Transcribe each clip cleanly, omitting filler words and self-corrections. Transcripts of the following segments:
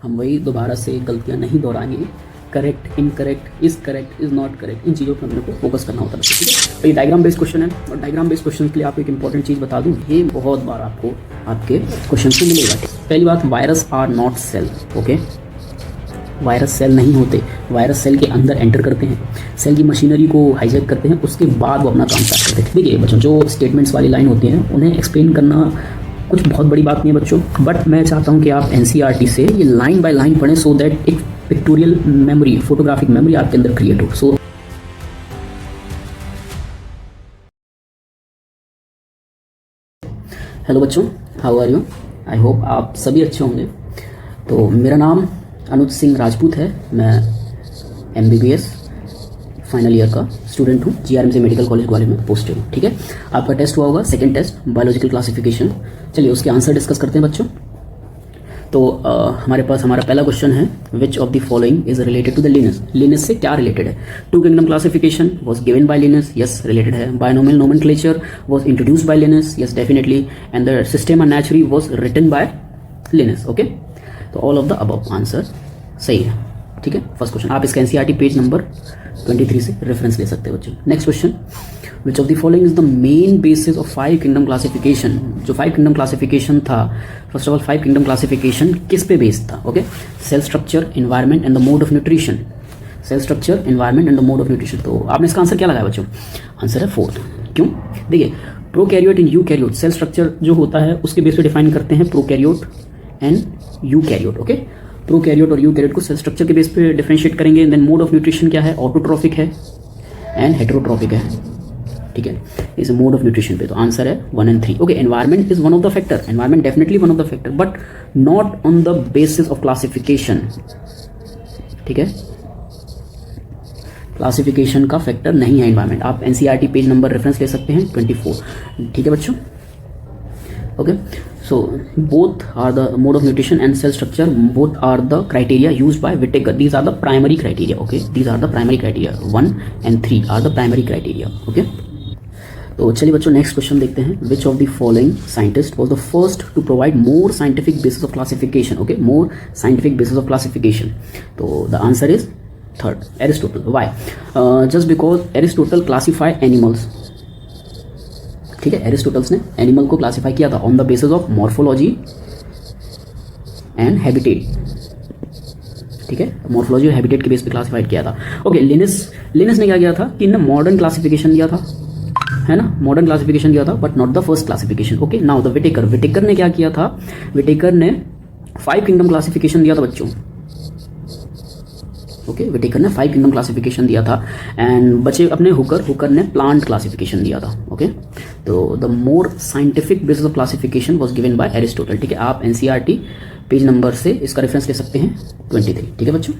हम वही दोबारा से गलतियाँ नहीं दोहराएंगे। Correct, incorrect, is correct, is not correct, इन चीज़ों पर अपने को फोकस करना होता है, ठीक है। तो ये डायग्राम बेस्ड क्वेश्चन है और डायग्राम बेस्ड क्वेश्चन के लिए आपको एक इंपॉर्टेंट चीज़ बता दूँ, ये बहुत बार आपको आपके क्वेश्चन से मिलेगा। पहली बात, virus are not cell, okay. Virus cell नहीं होते, वायरस सेल के अंदर एंटर करते हैं, सेल की मशीनरी को हाईजैक करते हैं, उसके बाद वो अपना काम स्टार्ट करते हैं। देखिए बच्चों, जो स्टेटमेंट्स वाली लाइन होती हैं उन्हें एक्सप्लेन करना कुछ बहुत बड़ी बात नहीं है बच्चों, बट मैं चाहता हूँ कि आप एनसीईआरटी से ये लाइन बाय लाइन पढ़ें, सो दैट एक पिक्टोरियल मेमोरी, फोटोग्राफिक मेमोरी आपके अंदर क्रिएट हो। सो हेलो बच्चों, how are you? I hope आप सभी अच्छे होंगे। तो मेरा नाम अनुज सिंह राजपूत है, मैं MBBS फाइनल ईयर का स्टूडेंट हूँ, GRMC मेडिकल कॉलेज ग्वालियर में पोस्टेड हूँ, ठीक है। आपका टेस्ट हुआ होगा, सेकंड टेस्ट बायोलॉजिकल क्लासिफिकेशन। चलिए उसके आंसर डिस्कस करते हैं बच्चों। तो हमारे पास हमारा पहला क्वेश्चन है, which of the following is related to the Linnaeus. Linnaeus से क्या रिलेटेड है? To kingdom classification was given by Linnaeus, yes related है। Binomial nomenclature was introduced by Linnaeus, yes definitely. And the Systema Naturae was written by Linnaeus, okay. तो all of the above answer सही है, ठीक है। First question आप इसका NCERT page number 23 से reference ले सकते हो बच्चों। Next question, which of the following is the main basis of 5 kingdom classification. जो 5 किंगडम क्लासिफिकेशन था, first of all 5 kingdom classification किस पे बेस्ड था? Okay, cell structure, environment and the mode of nutrition. Cell structure, environment and the mode of nutrition. तो आपने इसका answer क्या लगाया बच्चों? आंसर है 4th। क्यों? देखिए, prokaryote and eukaryote cell structure जो होता है उसके बेस पे डिफाइन करते हैं prokaryote and eukaryote, okay. Prokaryote और यूकैरियोट को सेल स्ट्रक्चर के बेस पे डिफरेंशिएट करेंगे। देन मोड ऑफ न्यूट्रिशन क्या है? ऑटोट्रॉफिक है एंड हेटेरोट्रॉफिक है, ठीक है। इस मोड ऑफ न्यूट्रिशन पे तो आंसर है 1 and 3, okay. Environment is one of the factor, environment definitely one of the factor, but not on the basis of classification, ठीक है। क्लासिफिकेशन का फैक्टर नहीं है एनवायरमेंट। आप एनसीईआरटी पेज नंबर रेफरेंस ले सकते हैं 24, ठीक है बच्चों, okay. So both are the mode of nutrition and cell structure, both are the criteria used by Whittaker. These are the primary criteria, okay. These are the primary criteria, 1 and 3 are the primary criteria, okay. तो चलिए बच्चों next question देखते हैं। Which of the following scientist was the first to provide more scientific basis of classification, okay, more scientific basis of classification. तो the answer is 3rd, Aristotle. Why? Just because Aristotle classify animals, ठीक है। Aristotle's ने animal को classify किया था on the basis of morphology and habitat, ठीक है। Morphology और हैबिटेट के बेस पे क्लासिफाइड किया था, ओके। लिनस ने क्या किया था कि इन्हें मॉडर्न क्लासिफिकेशन दिया था, है ना, मॉडर्न क्लासिफिकेशन दिया था, but not the first classification, okay. Now the Whittaker ने क्या किया था? विटेकर ने 5 किंगडम क्लासिफिकेशन दिया था बच्चों, ओके। विटेकर ने 5 किंगडम क्लासिफिकेशन दिया था एंड बचे अपने हुकर ने प्लांट क्लासिफिकेशन दिया था, ओके। तो the more scientific basis of classification was given bye Aristotle, ठीक है। आप एनसीईआरटी पेज नंबर से इसका रेफरेंस ले सकते हैं 23, ठीक है बच्चों।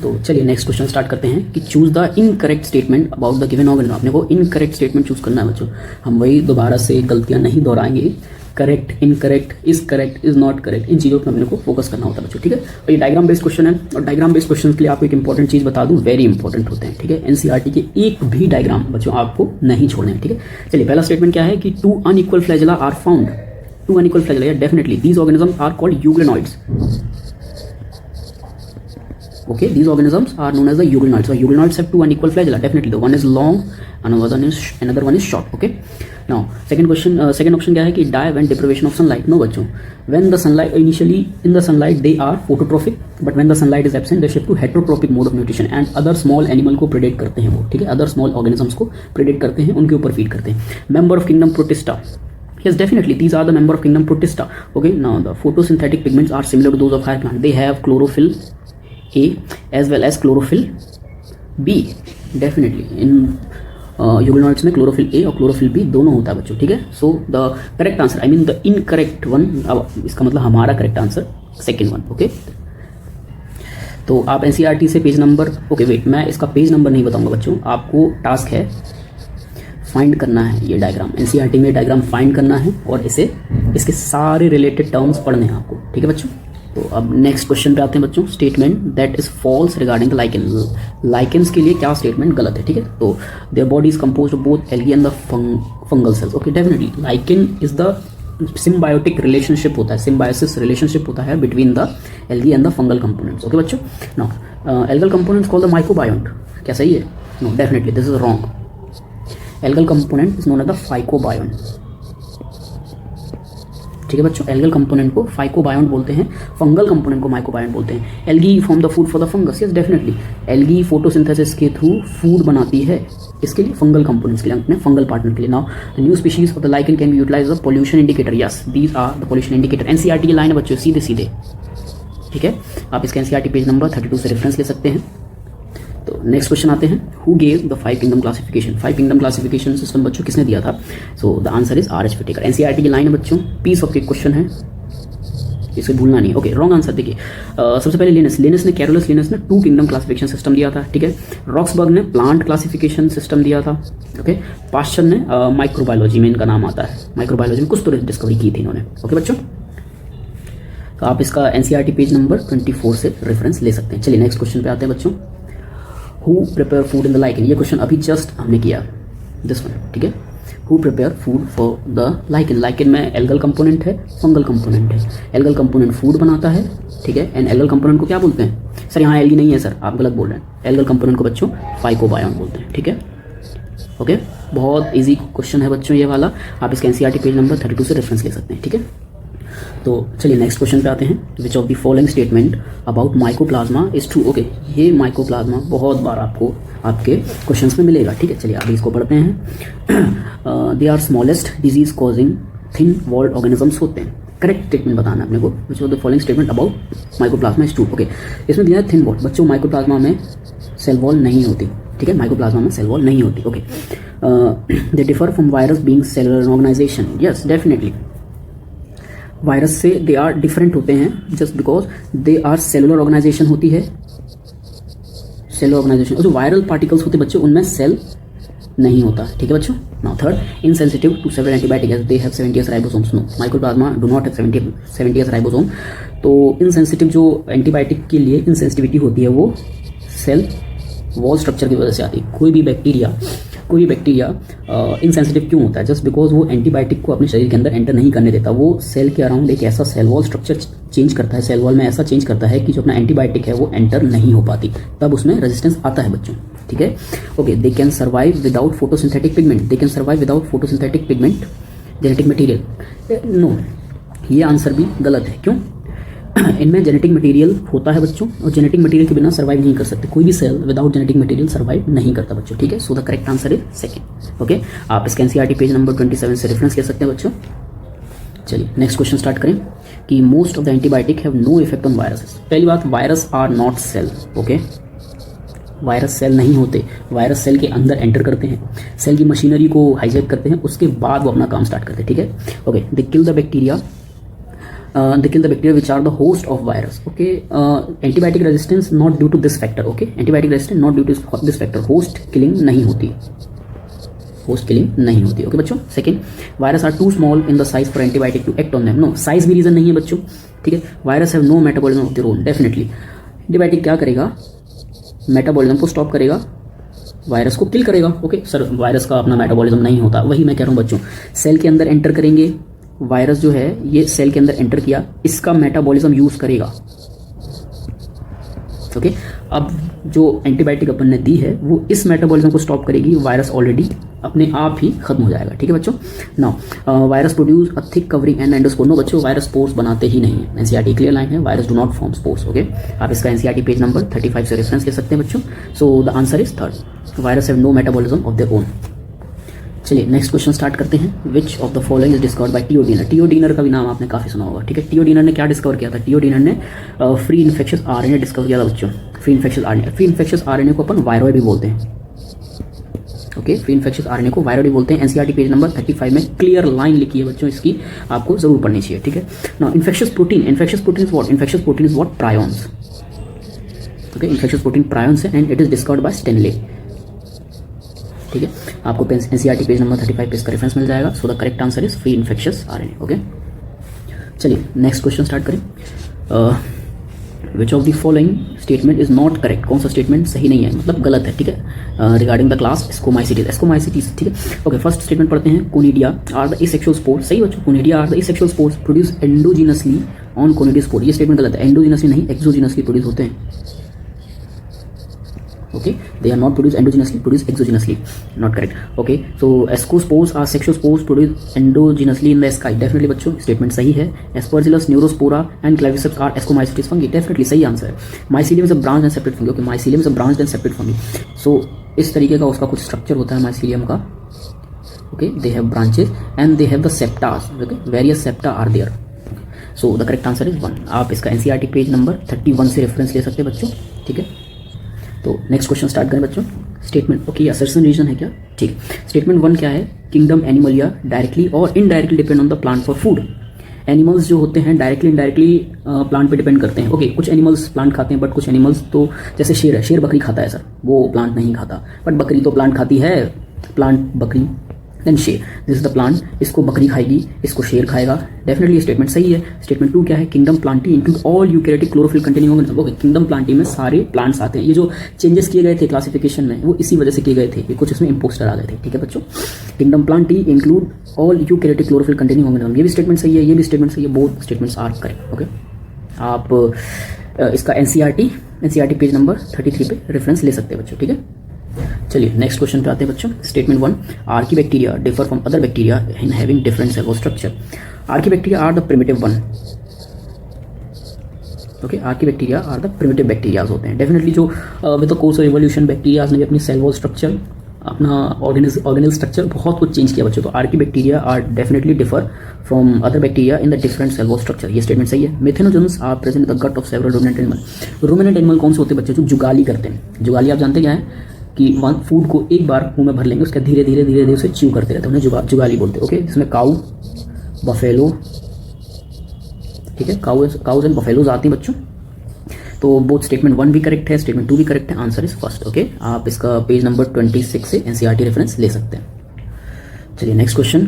तो चलिए नेक्स्ट क्वेश्चन स्टार्ट करते हैं कि choose the incorrect statement about the given organism. आपने को इनकरेक्ट स्टेटमेंट चूज करना है बच्चों, हम वही दोबारा से गलतियां नहीं दोहराएंगे। Correct, incorrect, is correct, is not correct, इन चीज़ों पर अपने को फोकस करना होता है बच्चों, ठीक है। और ये डायग्राम बेस्ड क्वेश्चन है और डायग्राम बेस्ड क्वेश्चन के लिए आपको एक इंपॉर्टेंट चीज़ बता दूं, वेरी इंपॉर्टेंट होते हैं, ठीक है। एनसीईआरटी के एक भी डायग्राम बच्चों आपको नहीं छोड़ने हैं, ठीक है। चलिए पहला स्टेटमेंट क्या है कि 2 unequal flagella are found. 2 unequal flagella, definitely these organisms are called euglenoids, okay. These organisms are known as the euglenoids. So euglenoids have 2 unequal flagella, definitely. The one is long and another one is short, okay. Now second question, second option क्या है कि die when deprivation of sunlight. No बच्चों, when the sunlight initially in the sunlight they are phototrophic, but when the sunlight is absent they shift to heterotrophic mode of nutrition and other small animal को predate करते हैं वो, ठीक है। other small organisms को predate करते हैं, उनके ऊपर feed करते हैं। member of kingdom Protista, yes definitely these are the member of kingdom Protista, okay. Now the photosynthetic pigments are similar to those of higher plant. They have chlorophyll A as well as chlorophyll B, definitely in euglenoids में chlorophyll A और chlorophyll B दोनों होता है बच्चों, ठीक है। So the correct answer, I mean the incorrect one, अब इसका मतलब हमारा correct answer second one, okay. तो आप एनसीईआरटी से पेज नंबर, ओके वेट, मैं इसका पेज नंबर नहीं बताऊंगा बच्चों, आपको टास्क है फाइंड करना है ये डायग्राम, एनसीईआरटी में डायग्राम फाइंड करना है और इसे इसके सारे रिलेटेड टर्म्स पढ़ने हैं आपको, ठीक है बच्चों। तो अब नेक्स्ट क्वेश्चन पे आते हैं बच्चों। Statement that is false regarding the lichen. Lichens के लिए क्या स्टेटमेंट गलत है, ठीक है। तो their body is composed of both algae and the fungal cells, okay. Definitely lichen is the symbiotic relationship होता है, सिम्बायोसिस रिलेशनशिप होता है between the algae and the fungal components. Okay बच्चों, now algal components called the mycobiont, क्या सही है? No, definitely this is wrong. Algal component is known as the phycobiont. ठीक है बच्चों, एल्गल कंपोनेंट को फाइकोबायोंट बोलते हैं, फंगल कंपोनेंट को माइक्रोबायोंट बोलते हैं। Algae form the food for the fungus, yes definitely. Algae photosynthesis के थ्रू फूड बनाती है, इसके लिए फंगल कंपोनेंट्स के लिए, अपने फंगल पार्टनर के लिए। Now the new species of the lichen can be utilize the pollution indicator, yes these are the pollution indicator. NCERT की लाइन है बच्चों, सीधे सीधे, ठीक है। आप इसका एनसीईआरटी पेज नंबर 32 से रेफरेंस ले सकते हैं। तो नेक्स्ट क्वेश्चन आते हैं, who gave the 5 kingdom classification? 5 kingdom classification system बच्चों किसने दिया था? So the answer is R H Whittaker. NCERT की लाइन है बच्चों, पीस ऑफ केक क्वेश्चन है, इसे भूलना नहीं। ओके, रॉन्ग आंसर देखिए, सबसे पहले लिनस ने कैरोलस लिनस ने 2 किंगडम क्लासिफिकेशन सिस्टम दिया था, ठीक है। रॉक्सबर्ग ने प्लांट क्लासिफिकेशन सिस्टम दिया था, ओके। पास्चर ने माइक्रोबायोलॉजी में इनका नाम आता है, माइक्रोबायोलॉजी में कुछ तो डिस्कवरी की थी इन्होंने। ओके बच्चों, तो आप इसका एनसीईआरटी पेज नंबर 24 से रेफरेंस ले सकते हैं। चलिए नेक्स्ट क्वेश्चन पे आते हैं बच्चों, who prepare food in the lichen? ये क्वेश्चन अभी जस्ट हमने किया, दिस वन, ठीक है। Who prepare food for the lichen? Lichen में एल्गल कंपोनेंट है, फंगल कंपोनेंट है। एल्गल कंपोनेंट फूड बनाता है, ठीक है। एंड एल्गल कंपोनेंट को क्या बोलते हैं? सर यहाँ एल्गी नहीं है सर, आप गलत बोल रहे हैं। एल्गल कंपोनेंट को बच्चों फाइकोबायोंट बोलते हैं, ठीक है। ओके, बहुत इजी क्वेश्चन है बच्चों ये वाला, आप इसका एनसीईआरटी पेज नंबर 32 से रेफरेंस ले सकते हैं, ठीक है। तो चलिए नेक्स्ट क्वेश्चन पे आते हैं, which of the following statement about mycoplasma is true? Okay, ये माइकोप्लाज्मा बहुत बार आपको आपके क्वेश्चंस में मिलेगा, ठीक है। चलिए अभी इसको पढ़ते हैं। They are smallest disease causing thin walled organisms होते हैं। करेक्ट स्टेटमेंट बताना अपने को, which of the following statement about mycoplasma is true? Okay, इसमें दिया है थिन वॉल। बच्चों माइकोप्लाज्मा में सेल वॉल नहीं होती, ठीक है। माइकोप्लाज्मा में सेल वॉल नहीं होती, okay. They differ from virus being cellular organisation, yes definitely. Virus से दे आर डिफरेंट होते हैं just because they are cellular organisation होती है, सेलुलर ऑर्गेनाइजेशन। जो वायरल पार्टिकल्स होते हैं बच्चों उनमें सेल नहीं होता, ठीक है बच्चों। Now third, insensitive to several antibiotic as they have 70s ribosomes. No, mycoplasma do not have 70s ribosome. तो इनसेंसिटिव जो एंटीबायोटिक के लिए इनसेंसिटिविटी होती है वो सेल वॉल स्ट्रक्चर की वजह से आती है। कोई भी बैक्टीरिया इनसेंसिटिव क्यों होता है? जस्ट बिकॉज वो एंटीबायोटिक को अपने शरीर के अंदर एंटर नहीं करने देता। वो सेल के अराउंड एक ऐसा सेल वॉल स्ट्रक्चर चेंज करता है, सेल वॉल में ऐसा चेंज करता है कि जो अपना एंटीबायोटिक है वो एंटर नहीं हो पाती, तब उसमें रेजिस्टेंस आता है बच्चों, ठीक है। Okay, they can survive without photosynthetic pigment. They can survive without photosynthetic pigment genetic material. No, ये आंसर भी गलत है। क्यों? इनमें जेनेटिक मटेरियल होता है बच्चों, और जेनेटिक मटेरियल के बिना सर्वाइव नहीं कर सकते। कोई भी cell without genetic material survive नहीं करता बच्चों, ठीक है। So the correct answer is second, okay. आप इसके एनसीईआरटी पेज नंबर 27 से रेफरेंस ले सकते हैं बच्चों। चलिए नेक्स्ट क्वेश्चन स्टार्ट करें कि most of the antibiotic have no effect on viruses. पहली बात, virus are not cell, okay. Virus cell नहीं होते, वायरस सेल के अंदर एंटर करते हैं, सेल की मशीनरी को हाईजैक करते हैं, उसके बाद वो अपना काम स्टार्ट करते हैं, ठीक है। Okay, they kill the bacteria which are the host of virus, okay. Antibiotic resistance not due to this factor, okay. Antibiotic resistance not due to this factor, host killing नहीं होती, okay बच्चों। Second, virus are too small in the size for antibiotic to act on them. No, size भी reason नहीं है बच्चों, ठीक है। Virus have no metabolism of their own, definitely. Antibiotic क्या करेगा? मेटाबॉलिज्म को स्टॉप करेगा, वायरस को किल करेगा, ओके। सर वायरस का अपना मेटाबॉलिज्म नहीं होता, वही मैं कह रहा हूँ बच्चों। सेल के अंदर एंटर करेंगे, वायरस जो है ये सेल के अंदर एंटर किया, इसका मेटाबॉलिज्म यूज करेगा, ओके। अब जो एंटीबायोटिक अपन ने दी है वो इस मेटाबॉलिज्म को स्टॉप करेगी, वायरस ऑलरेडी अपने आप ही खत्म हो जाएगा, ठीक है बच्चों। Now virus produce a thick covering and endospore. No बच्चों, वायरस स्पोर्स बनाते ही नहीं है, एनसीईआरटी क्लियर लाइन है, virus do not form spores, okay. आप इसका एनसीईआरटी पेज नंबर 35 से रेफरेंस ले सकते हैं बच्चों। So the answer is third, virus have no metabolism of their own. चलिए नेक्स्ट क्वेश्चन स्टार्ट करते हैं। Which of the following is discovered by T O Diener? T O Diener का भी नाम आपने काफी सुना होगा, ठीक है। टियो डीनर ने क्या डिस्कवर किया था? टियो डीनर ने फ्री इन्फेक्शियस आरएनए डिस्कवर किया था बच्चों। फ्री इन्फेक्शियस आरएनए को अपन वायरॉइड भी बोलते हैं, ओके। फ्री इन्फेक्शियस आरएनए को वायरॉइड भी बोलते हैं। एनसीईआरटी पेज नंबर 35 में क्लियर लाइन लिखी है बच्चों, इसकी आपको जरूर पढ़नी चाहिए, ठीक है। Now infectious protein is what? Infectious protein is what? Prions, okay. Infectious protein prions है and it is discovered by Stanley, ठीक है। आपको एनसीईआरटी पेज नंबर 35 पे इसका रेफरेंस मिल जाएगा। सो the correct answer is free infectious RNA, okay. चलिए next question start करें। विच of the following statement is not correct, कौन सा स्टेटमेंट सही नहीं है, मतलब गलत है, ठीक है, रिगार्डिंग द क्लास एस्कोमाइसिटीज, ठीक है। ओके, फर्स्ट स्टेटमेंट पढ़ते हैं, conidia are the asexual spore, सही बच्चों, conidia are the asexual spores produce endogenously on conidia spore, ये स्टेटमेंट गलत है, एंडोजिनसली नहीं एक्सोजिनसली प्रोड्यूस होते हैं, okay, they are not produced endogenously, produced exogenously, not correct. Okay, so ascospores are sexual spores produced endogenously in the sky, definitely बच्चों statement सही है। Aspergillus, Neurospora and Claviceps are ascomycetes fungi, definitely सही answer है। Mycelium is a branched and separate fungi, okay, mycelium is a branched and separate fungi, so इस तरीके का उसका कुछ स्ट्रक्चर होता है mycelium का, okay, they have branches and they have the septas, okay, various septa are there, so the correct answer is 1। आप इसका NCERT पेज नंबर 31 से रेफरेंस ले सकते हैं बच्चों, ठीक है। तो नेक्स्ट क्वेश्चन स्टार्ट करें बच्चों। स्टेटमेंट, ओके, असर्शन रीजन है क्या, ठीक है। स्टेटमेंट 1 क्या है, किंगडम एनिमलिया डायरेक्टली और indirectly depend on the plant for food. Animals जो होते हैं डायरेक्टली इनडायरेक्टली प्लांट पे डिपेंड करते हैं, ओके, कुछ एनिमल्स प्लांट खाते हैं बट कुछ एनिमल्स तो, जैसे शेर है, शेर बकरी खाता है सर, वो प्लांट नहीं खाता, बट बकरी तो प्लांट खाती है, प्लांट बकरी, देन शेर, दिस इज द प्लांट, इसको बकरी खाएगी, इसको शेर खाएगा, डेफिनेटली स्टेटमेंट सही है। स्टेटमेंट 2 क्या है, kingdom Plantae include all eukaryotic chlorophyll containing organism, okay, kingdom Plantae में सारे प्लांट्स आते हैं, ये जो चेंजेस किए गए थे क्लासिफिकेशन में वो इसी वजह से किए गए थे, ये कुछ इसमें इम्पोस्टर आ गए थे, ठीक है बच्चों। Kingdom Plantae include all eukaryotic chlorophyll containing organism, ये भी स्टेटमेंट सही है, ये भी स्टेटमेंट सही है, both statements are correct, okay. आप इसका एनसीईआरटी पेज नंबर 33 पे रेफरेंस ले सकते हैं बच्चों, ठीक है। चलिए नेक्स्ट क्वेश्चन पे आते हैं बच्चों। Statement 1, archaebacteria differ from other bacteria in having different cell wall structure. Archaebacteria are the primitive one, okay, archaebacteria are the primitive bacterias होते हैं, डेफिनेटली जो with the course of evolution bacterias ने भी अपनी सेल वॉल स्ट्रक्चर, अपना organelle structure बहुत कुछ change किया बच्चों, तो archaebacteria are definitely differ from other bacteria in the different cell wall structure, ये स्टेटमेंट सही है। मेथेनोजन्स are present in the gut of several ruminant animal. Ruminant animal कौन से होते हैं बच्चे, जो जुगाली करते हैं। जुगाली आप जानते क्या है कि फूड को एक बार मुंह में भर लेंगे, उसका धीरे धीरे धीरे धीरे उसे च्यू करते रहते हैं, उन्हें जुगाली बोलते हैं, ओके। इसमें काऊ, बफेलो, ठीक है, काउज एंड बफेलोज आती हैं बच्चों। तो बोथ स्टेटमेंट 1 भी करेक्ट है, स्टेटमेंट 2 भी करेक्ट है, आंसर इज फर्स्ट, ओके। आप इसका पेज नंबर 26 से एनसीईआरटी रेफरेंस ले सकते हैं। चलिए next question,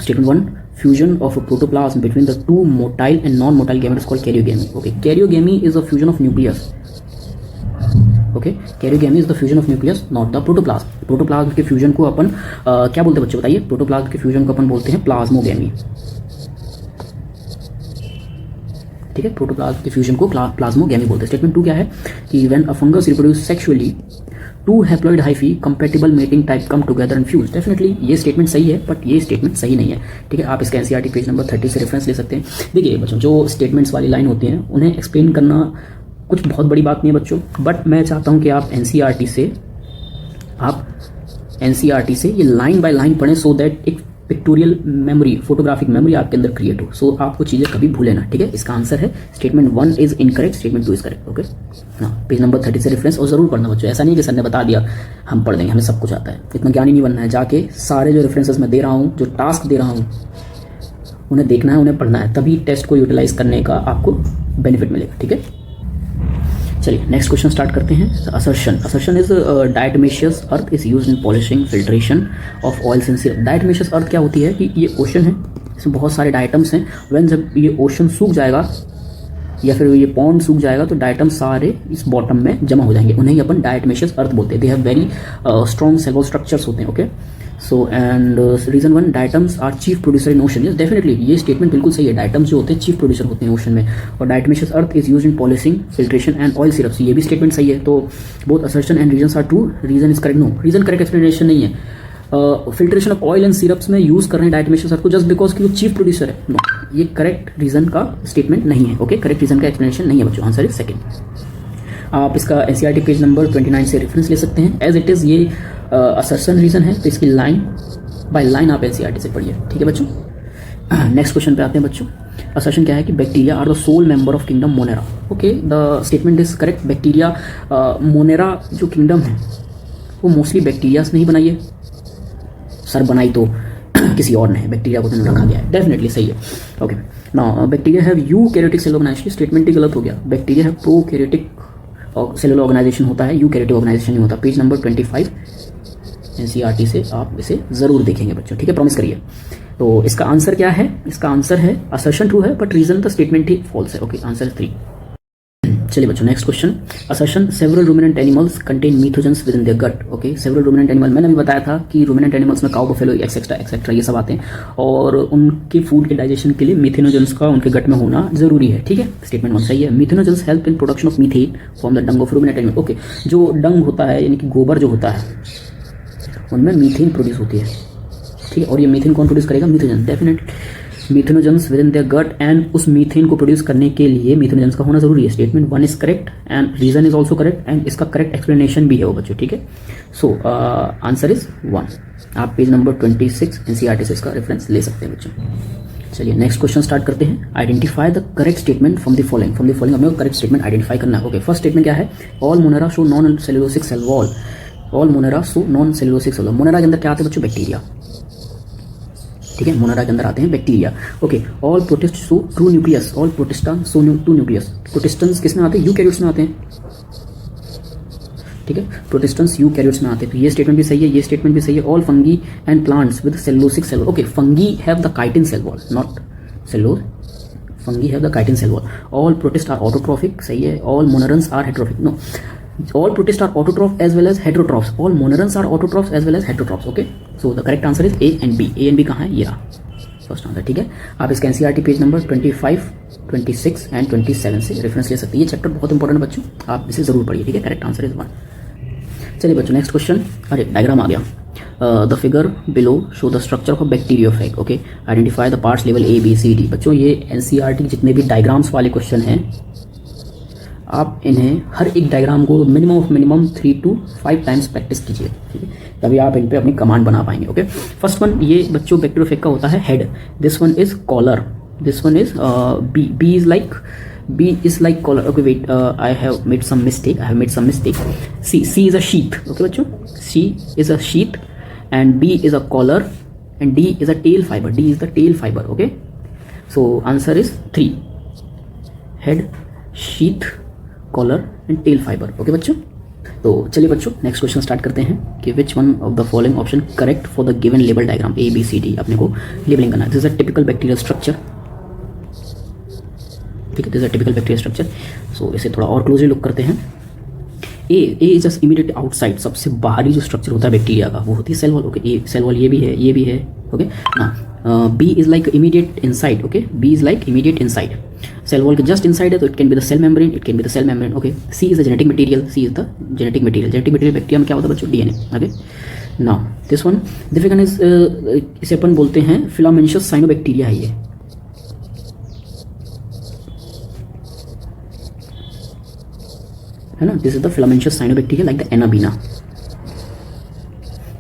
statement 1, fusion of protoplasm between the two motile and non motile gametes called karyogamy, okay. Karyogamy is a fusion of nucleus, okay, karyogamy is the fusion of nucleus not the protoplasm. Protoplasm के fusion को अपन क्या बोलते हैं बच्चों, बताइए। Protoplasm के fusion को अपन बोलते हैं प्लाज्मोगेमी, ठीक है, प्रोटोप्लाज्म के फ्यूजन को प्लाज्मोगेमी बोलते हैं। स्टेटमेंट 2 क्या है कि when a fungus reproduce sexually two haploid hyphae compatible mating type come together and fuse, definitely ये स्टेटमेंट सही है, बट ये स्टेटमेंट सही नहीं है, ठीक है। आप इसका एनसीईआरटी पेज नंबर 30 से रेफरेंस ले सकते हैं। देखिए बच्चों, जो स्टेटमेंट्स वाली लाइन होती हैं उन्हें एक्सप्लेन करना कुछ बहुत बड़ी बात नहीं है बच्चों, बट मैं चाहता हूं कि आप एनसीईआरटी से ये लाइन बाय लाइन पढ़ें, सो दैट एक पिक्टोरियल मेमोरी, फोटोग्राफिक मेमोरी आपके अंदर क्रिएट हो, सो आपको चीज़ें कभी भूले ना, ठीक है। इसका आंसर है statement 1 is incorrect, statement 2 is correct, okay. हाँ, पेज नंबर 30 से रेफरेंस, और जरूर पढ़ना बच्चों, ऐसा नहीं कि सर ने बता दिया हम पढ़ देंगे, हमें सब कुछ आता है, इतना ज्ञानी नहीं बनना है। जाके सारे जो रेफरेंसेस मैं दे रहा हूँ, जो टास्क दे रहा हूँ, उन्हें देखना है, उन्हें पढ़ना है, तभी टेस्ट को यूटिलाइज करने का आपको बेनिफिट मिलेगा, ठीक है। चलिए नेक्स्ट क्वेश्चन स्टार्ट करते हैं। Assertion is diatomaceous earth is used in polishing filtration of oils in syrup. Diatomaceous earth क्या होती है कि ये ओशन है, इसमें बहुत सारे डायटम्स हैं, व्हेन जब ये ओशन सूख जाएगा या फिर ये पॉन्ड सूख जाएगा तो डायटम सारे इस बॉटम में जमा हो जाएंगे, उन्हें अपन डायटमेशियस अर्थ बोलते हैं। They have very strong cell wall structures होते हैं, okay. So and reason 1, diatoms are chief producer in ocean, yes definitely ये स्टेटमेंट बिल्कुल सही है, डायटम्स जो होते हैं चीफ प्रोड्यूसर होते हैं ओशन में, और diatomaceous earth is used in polishing filtration and oil syrups, ये भी स्टेटमेंट सही है। तो both assertion and reason are true, reason is correct, no reason correct explanation नहीं है। Filtration of oil and syrups में यूज कर रहे हैं डायटमेशियस अर्थ को जस्ट बिकॉज कि वो चीफ प्रोड्यूसर है, नो, ये करेक्ट रीजन का स्टेटमेंट नहीं है, ओके, करेक्ट रीजन का एक्सप्लेनेशन नहीं है बच्चों, आंसर इज सेकंड। आप इसका एनसीईआरटी पेज नंबर 29 से रेफरेंस ले सकते हैं, एज इट इज ये असर्शन रीजन है, तो इसकी लाइन बाय लाइन आप एनसीईआरटी से पढ़िए, ठीक है बच्चों। नेक्स्ट क्वेश्चन पे आते हैं बच्चों। असर्शन क्या है कि bacteria are the sole member of kingdom monera, okay, the statement is correct. Bacteria monera जो किंगडम है वो मोस्टली बैक्टीरियाज नहीं बनाई है, सर बनाई तो किसी और ने है, बैक्टीरिया को तो रखा गया है, डेफिनेटली सही है, okay. Now bacteria have eukaryotic cell organisation, statement ही गलत हो गया, bacteria have prokaryotic cellular organisation होता है, यूकैरियोटिक ऑर्गेनाइजेशन नहीं होता। पेज नंबर 25 एनसीईआरटी से आप इसे जरूर देखेंगे बच्चों, ठीक है, प्रॉमिस करिए। तो इसका आंसर क्या है, इसका आंसर है असर्शन ट्रू है, बट रीजन द स्टेटमेंट ही फॉल्स है, ओके, आंसर 3। चलिए बच्चों, next question. Assertion several ruminant animals contain methanogens within their gut. Okay, several ruminant animal, मैंने भी बताया था कि रूमिनेंट एनिमल्स में काउ, बफेलो, एक्सेट्रा एक्सेट्रा ये सब आते हैं और उनके फूड के डाइजेशन के लिए मीथेनोजेंस का उनके गट में होना जरूरी है। ठीक है, स्टेटमेंट 1 सही है। Methanogens help in production of methane from the dung of ruminant animal. Okay, जो डंग होता है यानी कि गोबर जो होता है उनमें मीथेन प्रोड्यूस होती है। ठीक है, और ये मीथेन कौन प्रोड्यूस करेगा? Methanogens, definite methanogens within their gut, and उस मीथेन को प्रोड्यूस करने के लिए मीथेनोजेंस का होना जरूरी है। Statement 1 is correct and reason is also correct and इसका करेक्ट एक्सप्लेनेशन भी है वो बच्चों। ठीक है, सो आंसर इज 1। आप पेज नंबर 26 एनसीईआरटी से इसका रेफरेंस ले सकते हैं बच्चों। चलिए नेक्स्ट क्वेश्चन स्टार्ट करते हैं। Identify the correct statement from the following. From the following हमें करेक्ट स्टेटमेंट आइडेंटिफाई करना है। ओके, फर्स्ट स्टेटमेंट क्या है? All monera show non cellulosic cell wall. All monera show non cellulosic cell wall. Monera के अंदर क्या आते हैं बच्चों? बैक्टीरिया। ठीक है, मोनेरा के अंदर आते हैं bacteria. Okay, all protist show true nucleus. All protista show true nucleus. प्रोटिस्टेंस किस में आते हैं? यूकैरियोट्स में आते हैं। ठीक है, प्रोटिस्टेंस यूकैरियोट्स में आते हैं, तो ये स्टेटमेंट भी सही है, ये स्टेटमेंट भी सही है। All fungi and plants with cellulosic cell wall. Okay, fungi have the chitin cell wall, not cellulose. Fungi have the chitin cell wall. All protist are autotrophic, सही है। All monerans are heterotrophic, no. All protists are autotroph as well as heterotrophs. All monerans are autotrophs as well as heterotrophs. Okay, so the correct answer is A and B. A and B कहाँ है? ये रहा first answer. ठीक है, आप इसका NCERT page number 25, 26 and 27 से reference ले सकते हैं। ये चैप्टर बहुत इंपॉर्टेंट है बच्चों, आप इसे जरूर पढ़िए। ठीक है, करेक्ट आंसर इज 1। चलिए बच्चों नेक्स्ट क्वेश्चन। अरे डायग्राम आ गया। The figure below show the structure of bacteriophage. Okay, identify the parts लेवल A B C D। बच्चों ये एनसीईआरटी जितने भी डायग्राम्स वाले क्वेश्चन हैं, आप इन्हें हर एक डायग्राम को minimum of minimum 3 to 5 times practice कीजिए। ठीक है, तभी आप इन पे अपनी कमांड बना पाएंगे। ओके, फर्स्ट वन ये बच्चों बैक्टीरियोफेग का होता है head. This one is collar. This one is B is like collar. Okay wait, I have made some mistake. C is a sheath. Okay बच्चों, C is a sheath and B is a collar and D is a tail fibre. D is the tail fibre. Okay, so answer is 3, head, sheath, collar and tail fibre. Okay बच्चों, तो चलिए बच्चों next question start करते हैं कि which one of the following option correct for the given label diagram A B C D। अपने को labelling करना है। This is a typical bacterial structure. ठीक है, this is a typical bacterial structure. So इसे थोड़ा और क्लोजली लुक करते हैं। A is just immediate outside, सबसे बाहरी जो स्ट्रक्चर होता है बैक्टीरिया का वो होती है cell wall. Okay, A cell wall ये भी है, ये भी है। ओके ना, B is like immediate inside. Okay, B is like immediate inside, cell wall के जस्ट इनसाइड है, तो it can be the cell membrane, it can be the cell membrane. Okay, C is the genetic material. C is the genetic material. Genetic material bacteria में क्या होता है बच्चों? DNA. Okay, now this one this is इसे अपन बोलते हैं फिलामेंशियस cyanobacteria है ये। है ना, this is the filamentous cyanobacteria like the Anabaena.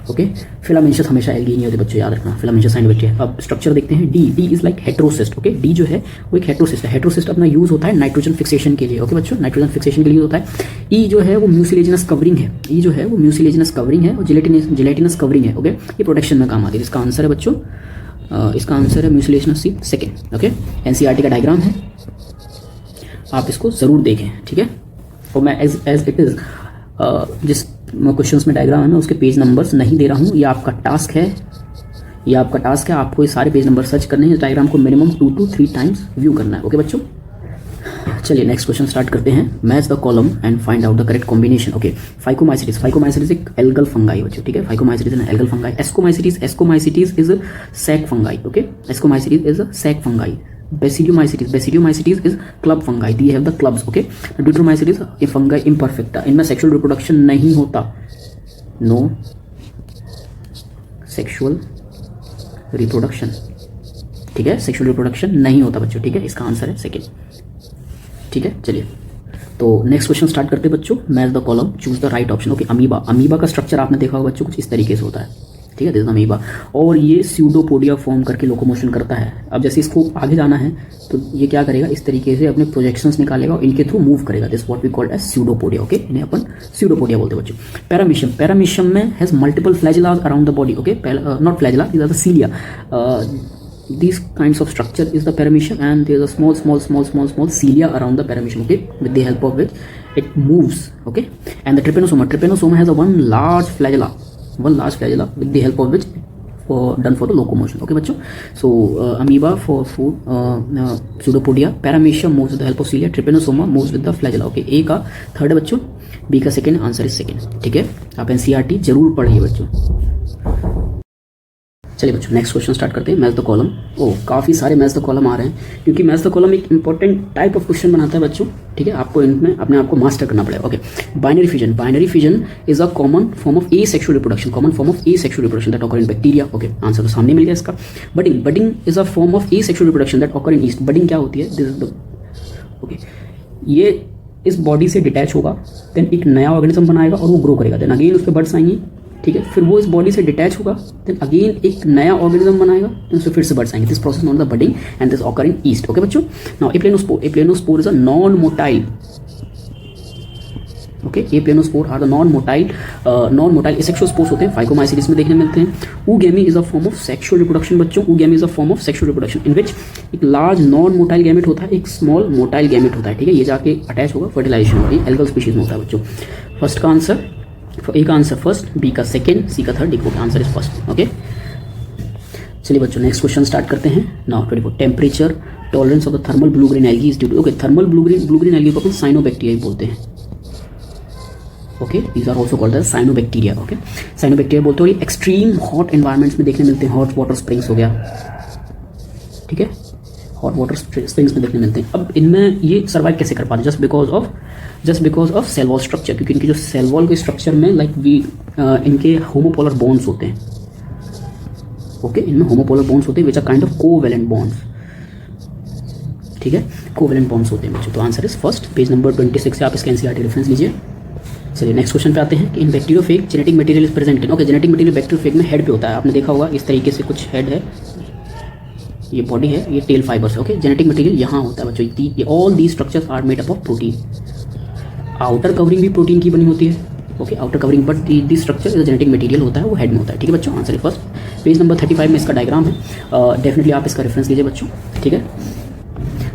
Okay, filamentous हमेशा एल्गी नहीं होते बच्चों, याद रखना। फिलामेंशियस साइनोबैक्टीरिया। अब स्ट्रक्चर देखते हैं। D is like heterocyst. Okay, D जो है वो एक हेटेरोसिस्ट है। हेटेरोसिस्ट अपना यूज होता है नाइट्रोजन फिक्सेशन के लिए। ओके बच्चों, नाइट्रोजन फिक्सेशन के लिए होता है। ई जो है वो म्यूसिलेजिनस कवरिंग है। ई जो है वो म्यूसिलेजिनस कवरिंग है और जिलेटिनस कवरिंग है। ओके, ये प्रोटेक्शन में काम आती है। इसका आंसर है बच्चों, इसका आंसर है म्यूसिलेजिनस सी सेकेंड। ओके, एनसीईआरटी का डायग्राम है, आप इसको जरूर देखें। ठीक है, और मैं एज इट इज जिस क्वेश्चंस में डायग्राम है मैं उसके पेज नंबर्स नहीं दे रहा हूँ। ये आपका टास्क है, ये आपका टास्क है। आपको ये सारे पेज नंबर सर्च करने हैं। इस डायग्राम को मिनिमम 2 to 3 टाइम्स व्यू करना है। ओके बच्चों, चलिए नेक्स्ट क्वेश्चन स्टार्ट करते हैं। Match the column and find out the correct combination. Okay, phycomycetes. Phycomycetes एक एल्गल फंगाई बच्चों। ठीक है, phycomycetes an algal fungi. Ascomycetes is sac fungi. Okay, ascomycetes is sac fungi. Basidiomycetes is club fungi. They have the clubs. Okay, Deuteromycetes a fungi imperfecta. इनमें sexual reproduction नहीं होता. No sexual reproduction. ठीक है, sexual reproduction नहीं होता बच्चों। ठीक है, इसका आंसर है सेकेंड। ठीक है, चलिए तो नेक्स्ट क्वेश्चन स्टार्ट करते हैं बच्चों। Match the column, choose the right option. Okay, amoeba का स्ट्रक्चर आपने देखा होगा बच्चों, कुछ इस तरीके से होता है। ठीक है, दिस इज अमीबा, और ये स्यूडोपोडिया फॉर्म करके लोकोमोशन करता है। अब जैसे इसको आगे जाना है तो ये क्या करेगा, इस तरीके से अपने प्रोजेक्शंस निकालेगा और इनके थ्रू मूव करेगा। This what we called as pseudopodia. Okay, इन्हें अपन स्यूडोपोडिया बोलते हैं बच्चों। पैरामीशियम में has multiple flagellas around the body. Okay, not flagella, these are the cilia. These kinds of structure is the paramecium, and there is a small cilia around the paramecium. Okay, with the help of which it moves. Okay, and the trypanosoma has a one large flagella with the help of which it done for the locomotion. Okay बच्चों, so amoeba for food, pseudopodia, paramecia moves with the help of cilia, trypanosoma moves with the flagella. Okay, ए का third है बच्चों, B का second, answer is second. ठीक है, आप NCERT जरूर पढ़िए बच्चों। चलिए बच्चों नेक्स्ट क्वेश्चन स्टार्ट करते हैं। Match the column. काफ़ी सारे मैच द कॉलम आ रहे हैं, क्योंकि मैच द कॉलम एक इंपॉर्टेंट टाइप ऑफ क्वेश्चन बनाता है बच्चों। ठीक है, आपको इनमें अपने आप को मास्टर करना पड़ेगा। Okay, binary fission. Binary fission is a common form of A sexual reproduction. Common form of A sexual reproduction that occur in bacteria. Okay, answer तो सामने मिल गया इसका। Budding. Budding is a form of A sexual reproduction that occur in east. Budding क्या होती है? This is the okay, ये इस body से डिटैच होगा, देन एक नया ऑर्गेनिज्म बनाएगा और वो ग्रो करेगा, देन अगेन उस पर बर्ड्स आएंगी। ठीक है, फिर वो इस बॉडी से डिटैच होगा, देन अगेन एक नया ऑर्गेनिज्म बनाएगा, देन उससे फिर से बर्ड्स आएंगे। This process known the budding and this occur in yeast. Okay बच्चों, now aplanospore. Aplanospore is a non motile. Okay, aplanospore are the non motile asexual spores होते हैं, फाइकोमाइसीडिस में देखने मिलते हैं। Oogamy is a form of sexual reproduction बच्चों। Oogamy is a form of sexual reproduction in which एक large non motile gamete होता है, एक स्मॉल मोटाइल गैमेट होता है। ठीक है, ये जाके अटैच होगा, फर्टिलाइजेशन होगी, एल्गल स्पीशीज में होता है बच्चों। फर्स्ट का आंसर, ए का आंसर फर्स्ट, बी का सेकंड, सी का थर्ड, डी का आंसर इज फर्स्ट। ओके, चलिए बच्चों नेक्स्ट क्वेश्चन स्टार्ट करते हैं। Now 24 temperature tolerance of the thermal blue green algae is due to. Okay, thermal blue green algae को अपन cyanobacteria बोलते हैं। Okay, these are also called as cyanobacteria. Okay, cyanobacteria बोलते हैं, एक्सट्रीम हॉट एनवायरमेंट्स में देखने मिलते हैं। हॉट वाटर स्प्रिंग्स हो गया, ठीक है, हॉट वाटर स्प्रिंग्स में देखने मिलते हैं। अब इनमें ये सर्वाइव कैसे कर पाते हैं? Just because of cell wall structure, क्योंकि इनके जो सेल वॉल के स्ट्रक्चर में इनके होमोपोलर बॉन्ड्स होते हैं। ओके, इनमें होमोपोलर बॉन्ड्स होते हैं which are kind of covalent bonds. ठीक है, कोवैलेंट बॉन्ड्स होते हैं बच्चों। तो answer is first. Page number 26 से आप इसका एनसीईआरटी रेफरेंस लीजिए। चलिए नेक्स्ट क्वेश्चन पे आते हैं कि in bacteriophage genetic material is present in. Okay, genetic material bacteriophage में हेड पे होता है, आपने देखा होगा इस तरीके से कुछ हेड है, ये बॉडी है, ये tail fibres. Okay, genetic material यहाँ होता है बच्चों। All the structures are made up of protein. Outer covering भी प्रोटीन की बनी होती है। Okay, outer covering, but the structure is genetic material होता है, वो हेड में होता है। ठीक है बच्चों, आंसर फर्स्ट। पेज नंबर 35 में इसका डायग्राम है, डेफिनेटली आप इसका रेफरेंस लीजिए बच्चों। ठीक है,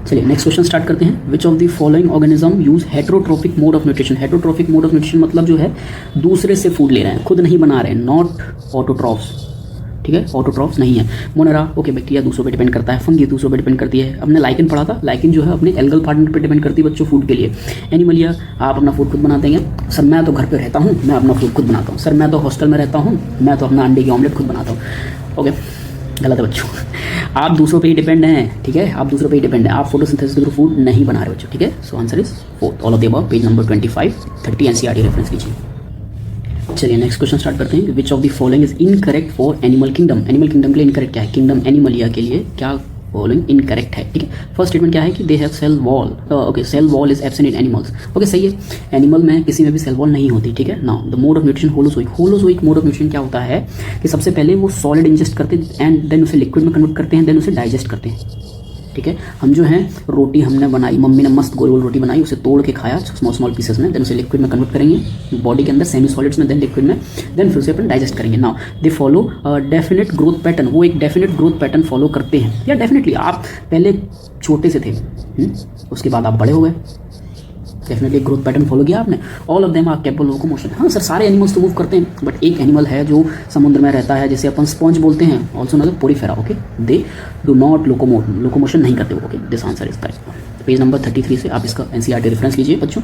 चलिए नेक्स्ट क्वेश्चन स्टार्ट करते हैं। Which of the following organism use heterotrophic mode of nutrition. Heterotrophic mode of nutrition मतलब जो है दूसरे से फूड ले रहे हैं, खुद नहीं बना रहे हैं, नॉट ऑटोट्रॉफ्स। ठीक है, ऑटोट्रॉफ्स नहीं है। मोनेरा, ओके, बैक्टीरिया दूसरों पे डिपेंड करता है, फंगी दूसरों पे डिपेंड करती है। हमने लाइकन पढ़ा था, लाइकन जो है अपने एल्गल पार्टनर पे डिपेंड करती है बच्चों फूड के लिए। एनिमलिया, आप अपना फूड खुद बनाते हैं। सर मैं तो घर पे रहता हूँ, मैं अपना फूड खुद बनाता हूँ। सर मैं तो हॉस्टल में रहता हूँ, मैं तो अपना अंडे की ऑमलेट खुद बनाता हूँ। ओके, गलत है बच्चों, आप दूसरों पे ही डिपेंड हैं। ठीक है, आप दूसरों पे ही डिपेंड हैं, आप फोटोसिंथेसिस के थ्रू फूड नहीं बना रहे बच्चों। ठीक है, so answer is fourth, all of the above. Page number 25, 30 NCERT reference लीजिए। चलिए नेक्स्ट क्वेश्चन स्टार्ट करते हैं। Which of the following is incorrect for animal kingdom. Animal kingdom के लिए इनकरेक्ट क्या है? किंगडम एनिमलिया के लिए क्या फॉलोइंग इनकरेक्ट है? ठीक है, फर्स्ट स्टेटमेंट क्या है कि they have cell wall. Okay, cell wall is absent in animals. Okay, सही है, एनिमल में किसी में भी सेल वॉल नहीं होती। ठीक है, now the mode of nutrition holozoic. Holozoic mode of nutrition क्या होता है कि सबसे पहले वो सॉलिड इंजेस्ट करते हैं एंड देन उसे लिक्विड में कन्वर्ट करते हैं, देन उसे डाइजेस्ट करते हैं। ठीक है, हम जो है रोटी हमने बनाई, मम्मी ने मस्त गोल गोल रोटी बनाई, उसे तोड़ के खाया स्मॉल स्मॉल पीसेस में, देन उसे लिक्विड में कन्वर्ट करेंगे बॉडी के अंदर, सेमी सॉलिड्स में, देन लिक्विड में, देन फिर उसे अपन डाइजेस्ट करेंगे। Now they follow definite growth pattern. वो एक डेफिनेट ग्रोथ पैटर्न फॉलो करते हैं। या डेफिनेटली आप पहले छोटे से थे, उसके बाद आप बड़े हो गए, डेफिनेटली ग्रोथ पैटर्न फॉलो किया आपने। All of them are capable locomotion. हाँ सर, सारे एनिमल्स तो मूव करते हैं, बट एक एनिमल है जो समुद्र में रहता है, जैसे अपन स्पॉन्ज बोलते हैं, also not Porifera. Okay, they do not locomotion नहीं करते वो। Okay, this answer is correct. Page number 33 से आप इसका एनसीईआरटी रेफरेंस लीजिए बच्चों।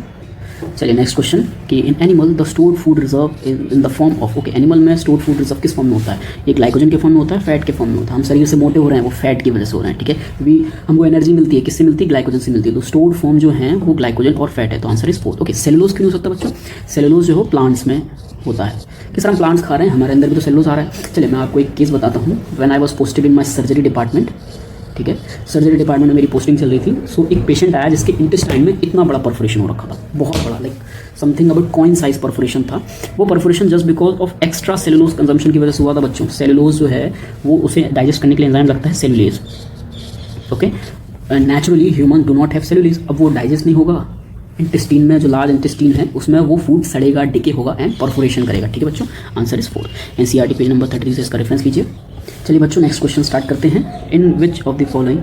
चलिए नेक्स्ट क्वेश्चन कि in animal the stored food reserve in the form of. Okay, animal में स्टोर्ड फूड रिजर्व किस फॉर्म में होता है? ये ग्लाइकोजन के फॉर्म में होता है, फैट के फॉर्म में होता है। हम शरीर से मोटे हो रहे हैं, वो फैट की वजह से हो रहे हैं। ठीक है, हमको एनर्जी मिलती है, किससे मिलती है? ग्लाइकोजन से मिलती है। तो स्टोर्ड फॉर्म जो है वो ग्लाइकोजन और फैट है, तो answer is fourth. Okay, cellulose क्यों हो सकता है बच्चों? सेलुलोज जो हो प्लांट्स में होता है। किस तरह हम प्लांट्स खा रहे हैं, हमारे अंदर भी तो सेलुलोज आ रहा है। चलिए मैं आपको एक केस बताता हूँ। When I was posted in my surgery department, ठीक है, सर्जरी डिपार्टमेंट में मेरी पोस्टिंग चल रही थी। सो एक पेशेंट आया जिसके इंटेस्टाइन में इतना बड़ा परफोरेशन हो रखा था, बहुत बड़ा, like something about coin size perforation था। वो perforation just because of extra cellulose consumption की वजह से हुआ था बच्चों। सेलुलोज जो है वो उसे डाइजेस्ट करने के लिए एंजाइम लगता है cellulase. Okay, naturally human do not have cellulase. अब वो डाइजेस्ट नहीं होगा, इंटेस्टीन में जो लार्ज इंटेस्टीन है उसमें वो फूड सड़ेगा, डिके होगा एंड परफोरेशन करेगा। ठीक है बच्चों, answer is 4। NCERT page number 33 से इसका रेफरेंस लीजिए। चलिए बच्चों नेक्स्ट क्वेश्चन स्टार्ट करते हैं। In which of the following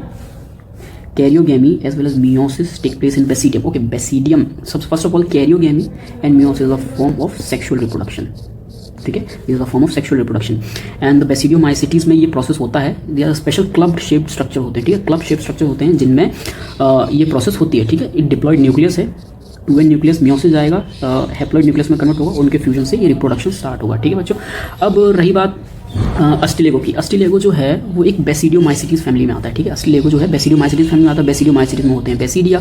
karyogamy as well as meiosis take place in basidium. Okay, basidium, first of all karyogamy and meiosis a form of sexual reproduction. ठीक है, this is the form of sexual reproduction. And the basidiomycetes में ये process होता है, they are special club shaped structure होते हैं, ठीक है, क्लब शेप्ड स्ट्रक्चर होते हैं जिनमें ये प्रोसेस होती है, ठीक है। एक डिप्लॉयड न्यूक्लियस है, 2n न्यूक्लियस मियोसिस जाएगा, हैप्लॉइड न्यूक्लियस में कन्वर्ट होगा, उनके फ्यूजन से ये रिप्रोडक्शन स्टार्ट होगा, ठीक है बच्चों। अब रही बात अस्टिलेगो की। अस्टिलेगो जो है वो एक बेसिडियोमाइसिटीज फैमिली में आता है, ठीक है। अस्टिलेगो जो है बेसिडियोमाइसिटीज फैमिली में आता है, बेसिडियोमाइसिटीज में होते हैं बेसिडिया,